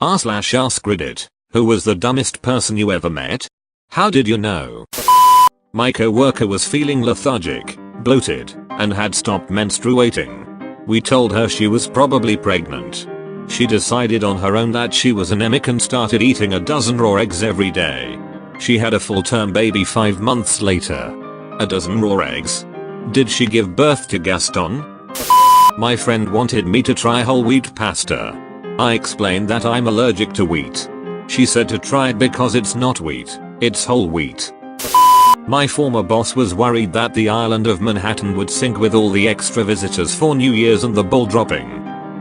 r/ask Reddit. Who was the dumbest person you ever met? How did you know? My coworker was feeling lethargic, bloated, and had stopped menstruating. We told her she was probably pregnant. She decided on her own that she was anemic and started eating a dozen raw eggs every day. She had a full-term baby 5 months later. A dozen raw eggs? Did she give birth to Gaston? My friend wanted me to try whole wheat pasta. I explained that I'm allergic to wheat. She said to try it because it's not wheat, it's whole wheat. My former boss was worried that the island of Manhattan would sink with all the extra visitors for New Year's and the ball dropping.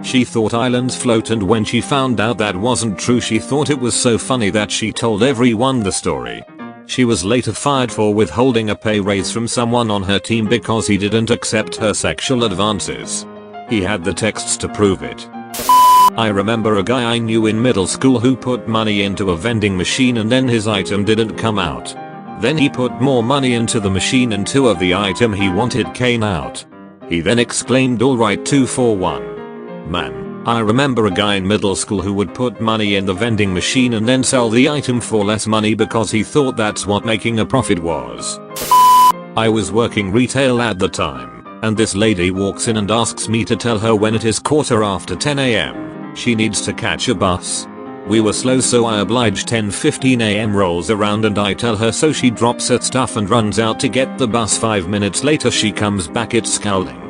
She thought islands float, and when she found out that wasn't true, she thought it was so funny that she told everyone the story. She was later fired for withholding a pay raise from someone on her team because he didn't accept her sexual advances. He had the texts to prove it. I remember a guy I knew in middle school who put money into a vending machine and then his item didn't come out. Then he put more money into the machine and 2 of the item he wanted came out. He then exclaimed, "Alright, 2 for 1. Man, I remember a guy in middle school who would put money in the vending machine and then sell the item for less money because he thought that's what making a profit was. I was working retail at the time, and this lady walks in and asks me to tell her when it is 10:15 AM. She needs to catch a bus. We were slow, so I oblige. 10:15 AM rolls around and I tell her, so she drops her stuff and runs out to get the bus. 5 minutes later she comes back, it's scowling.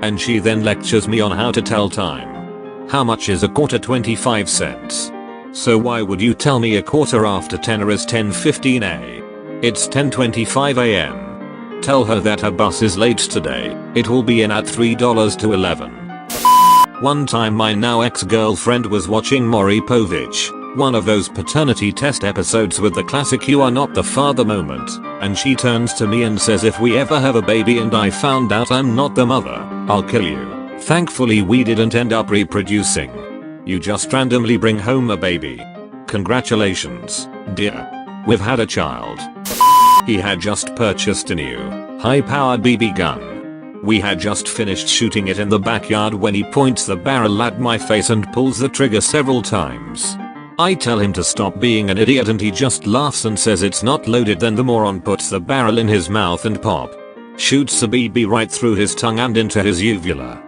And she then lectures me on how to tell time. How much is a quarter? 25 cents. So why would you tell me a 10:15 or is 10:15 a? It's 10:25 AM. Tell her that her bus is late today. It will be in at $3 to 11. One time my now ex-girlfriend was watching Maury Povich, one of those paternity test episodes with the classic "you are not the father" moment, and she turns to me and says, "If we ever have a baby and I found out I'm not the mother, I'll kill you." Thankfully we didn't end up reproducing. You just randomly bring home a baby. Congratulations, dear. We've had a child. He had just purchased a new, high-powered BB gun. We had just finished shooting it in the backyard when he points the barrel at my face and pulls the trigger several times. I tell him to stop being an idiot and he just laughs and says it's not loaded. Then the moron puts the barrel in his mouth and pop. Shoots a BB right through his tongue and into his uvula.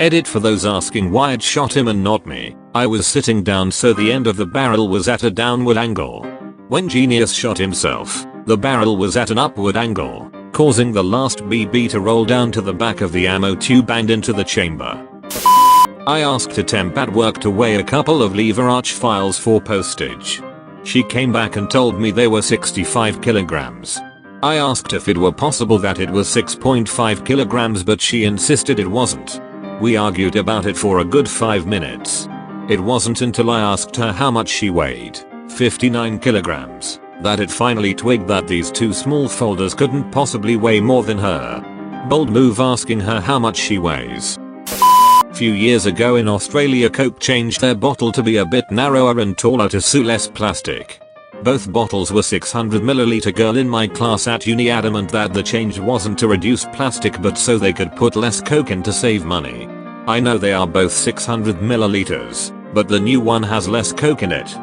Edit for those asking why it shot him and not me. I was sitting down, so the end of the barrel was at a downward angle. When Genius shot himself, the barrel was at an upward angle, causing the last BB to roll down to the back of the ammo tube and into the chamber. I asked a temp at work to weigh a couple of lever arch files for postage. She came back and told me they were 65 kilograms. I asked if it were possible that it was 6.5 kilograms, but she insisted it wasn't. We argued about it for a good 5 minutes. It wasn't until I asked her how much she weighed, 59 kilograms, that it finally twigged that these 2 small folders couldn't possibly weigh more than her. Bold move asking her how much she weighs. Few years ago in Australia, Coke changed their bottle to be a bit narrower and taller to suit less plastic. Both bottles were 600ml. Girl in my class at uni adamant that the change wasn't to reduce plastic but so they could put less Coke in to save money. I know they are both 600ml, but the new one has less Coke in it.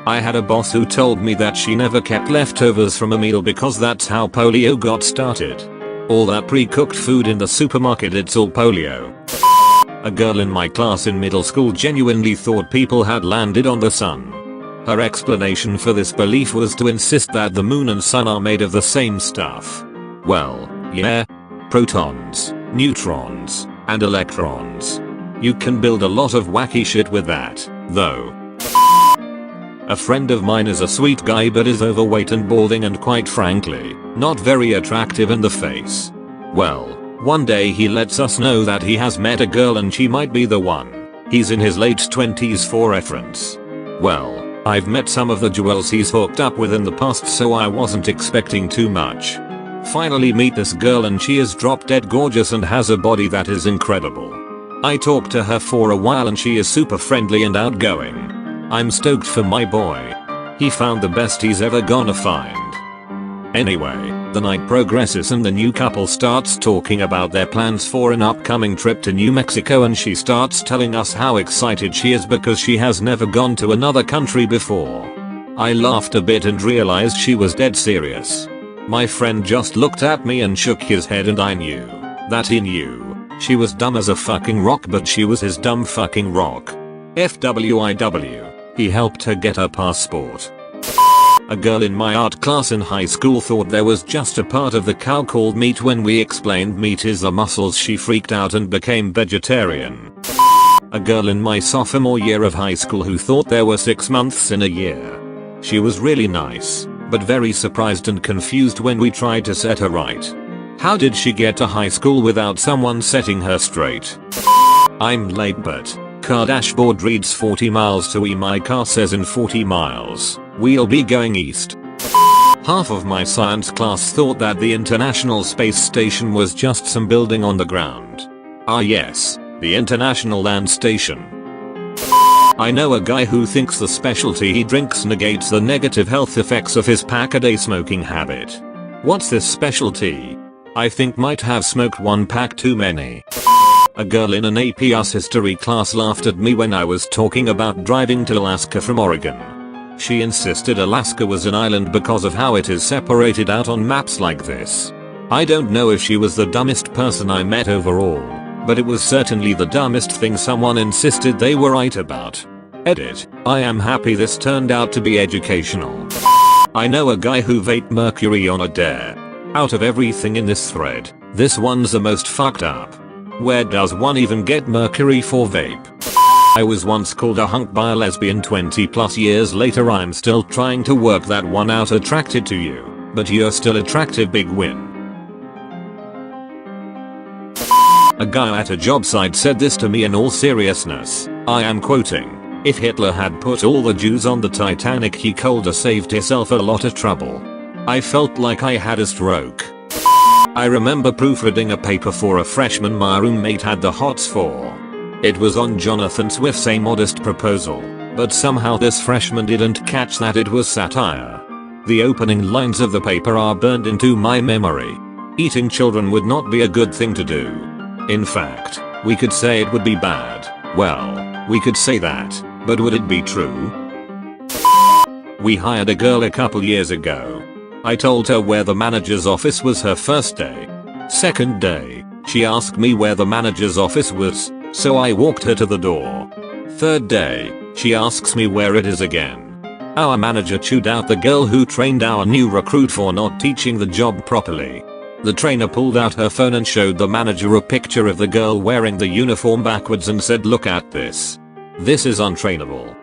I had a boss who told me that she never kept leftovers from a meal because that's how polio got started. All that pre-cooked food in the supermarket, it's all polio. A girl in my class in middle school genuinely thought people had landed on the sun. Her explanation for this belief was to insist that the moon and sun are made of the same stuff. Well, yeah. Protons, neutrons, and electrons. You can build a lot of wacky shit with that, though. A friend of mine is a sweet guy but is overweight and balding and quite frankly, not very attractive in the face. Well, one day he lets us know that he has met a girl and she might be the one. He's in his late 20s for reference. Well, I've met some of the jewels he's hooked up with in the past, so I wasn't expecting too much. Finally meet this girl and she is drop dead gorgeous and has a body that is incredible. I talked to her for a while and she is super friendly and outgoing. I'm stoked for my boy. He found the best he's ever gonna find. Anyway, The night progresses and the new couple starts talking about their plans for an upcoming trip to New Mexico, and she starts telling us how excited she is because she has never gone to another country before. I laughed a bit and realized she was dead serious. My friend just looked at me and shook his head, and I knew that he knew. She was dumb as a fucking rock, but she was his dumb fucking rock. FWIW. He helped her get her passport. A girl in my art class in high school thought there was just a part of the cow called meat. When we explained meat is the muscles, she freaked out and became vegetarian. A girl in my sophomore year of high school who thought there were 6 months in a year. She was really nice, but very surprised and confused when we tried to set her right. How did she get to high school without someone setting her straight? I'm late, but car dashboard reads 40 miles to E. My car says in 40 miles. We'll be going east. Half of my science class thought that the International Space Station was just some building on the ground. Ah yes, the International Land Station. I know a guy who thinks the specialty he drinks negates the negative health effects of his pack-a-day smoking habit. What's this specialty? I think might have smoked 1 pack too many. A girl in an APS history class laughed at me when I was talking about driving to Alaska from Oregon. She insisted Alaska was an island because of how it is separated out on maps like this. I don't know if she was the dumbest person I met overall, but it was certainly the dumbest thing someone insisted they were right about. Edit. I am happy this turned out to be educational. I know a guy who vaped mercury on a dare. Out of everything in this thread, this one's the most fucked up. Where does one even get mercury for vape? I was once called a hunk by a lesbian. 20+ years later I'm still trying to work that one out. Attracted to you, but you're still attractive. Big win. A guy at a job site said this to me in all seriousness. I am quoting. If Hitler had put all the Jews on the Titanic, he coulda saved himself a lot of trouble. I felt like I had a stroke. I remember proofreading a paper for a freshman my roommate had the hots for. It was on Jonathan Swift's A Modest Proposal, but somehow this freshman didn't catch that it was satire. The opening lines of the paper are burned into my memory. Eating children would not be a good thing to do. In fact, we could say it would be bad. Well, we could say that, but would it be true? We hired a girl a couple years ago. I told her where the manager's office was her first day. Second day, she asked me where the manager's office was, so I walked her to the door. Third day, she asks me where it is again. Our manager chewed out the girl who trained our new recruit for not teaching the job properly. The trainer pulled out her phone and showed the manager a picture of the girl wearing the uniform backwards and said, "Look at this. This is untrainable."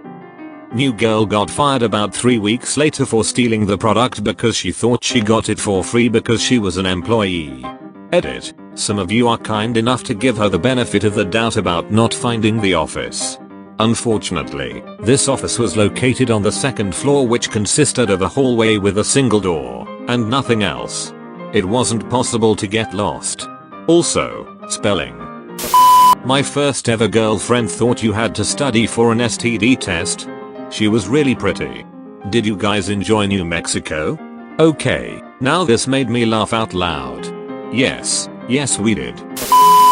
New girl got fired about 3 weeks later for stealing the product because she thought she got it for free because she was an employee. Edit. Some of you are kind enough to give her the benefit of the doubt about not finding the office. Unfortunately, this office was located on the 2nd floor, which consisted of a hallway with a single door, and nothing else. It wasn't possible to get lost. Also, spelling. My first ever girlfriend thought you had to study for an STD test. She was really pretty. Did you guys enjoy New Mexico? Okay, now this made me laugh out loud. Yes we did.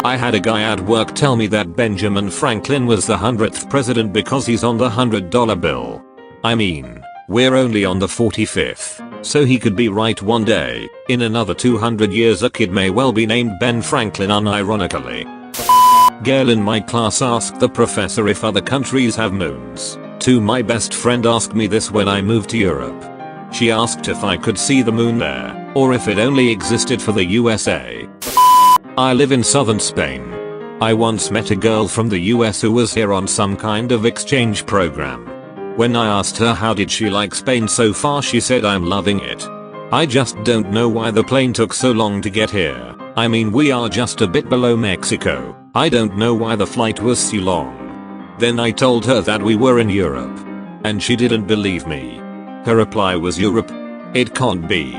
I had a guy at work tell me that Benjamin Franklin was the 100th president because he's on the $100 bill. I mean, we're only on the 45th, so he could be right one day. In another 200 years a kid may well be named Ben Franklin unironically. Girl in my class asked the professor if other countries have moons. My best friend asked me this when I moved to Europe. She asked if I could see the moon there, or if it only existed for the USA. I live in southern Spain. I once met a girl from the US who was here on some kind of exchange program. When I asked her how did she like Spain so far, she said, "I'm loving it. I just don't know why the plane took so long to get here. I mean, we are just a bit below Mexico. I don't know why the flight was so long." Then I told her that we were in Europe, and she didn't believe me. Her reply was, "Europe? It can't be.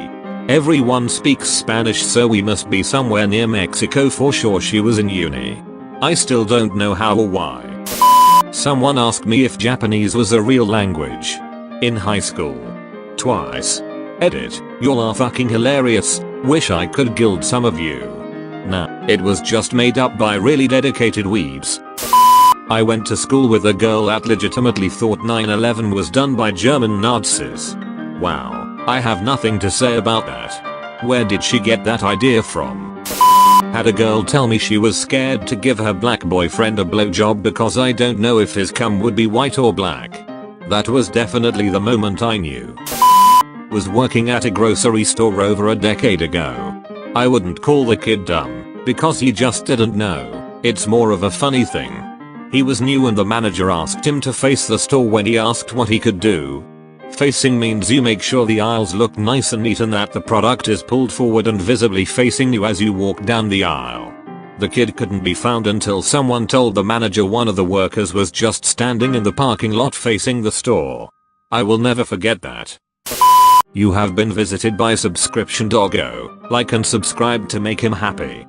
Everyone speaks Spanish, so we must be somewhere near Mexico for sure." She was in uni. I still don't know how or why. Someone asked me if Japanese was a real language. In high school. Twice. Edit. Y'all are fucking hilarious. Wish I could gild some of you. Nah, it was just made up by really dedicated weebs. I went to school with a girl that legitimately thought 9/11 was done by German Nazis. Wow, I have nothing to say about that. Where did she get that idea from? Had a girl tell me she was scared to give her black boyfriend a blowjob because I don't know if his cum would be white or black. That was definitely the moment I knew. Was working at a grocery store over a decade ago. I wouldn't call the kid dumb, because he just didn't know. It's more of a funny thing. He was new and the manager asked him to face the store when he asked what he could do. Facing means you make sure the aisles look nice and neat and that the product is pulled forward and visibly facing you as you walk down the aisle. The kid couldn't be found until someone told the manager one of the workers was just standing in the parking lot facing the store. I will never forget that. You have been visited by subscription doggo. Like and subscribe to make him happy.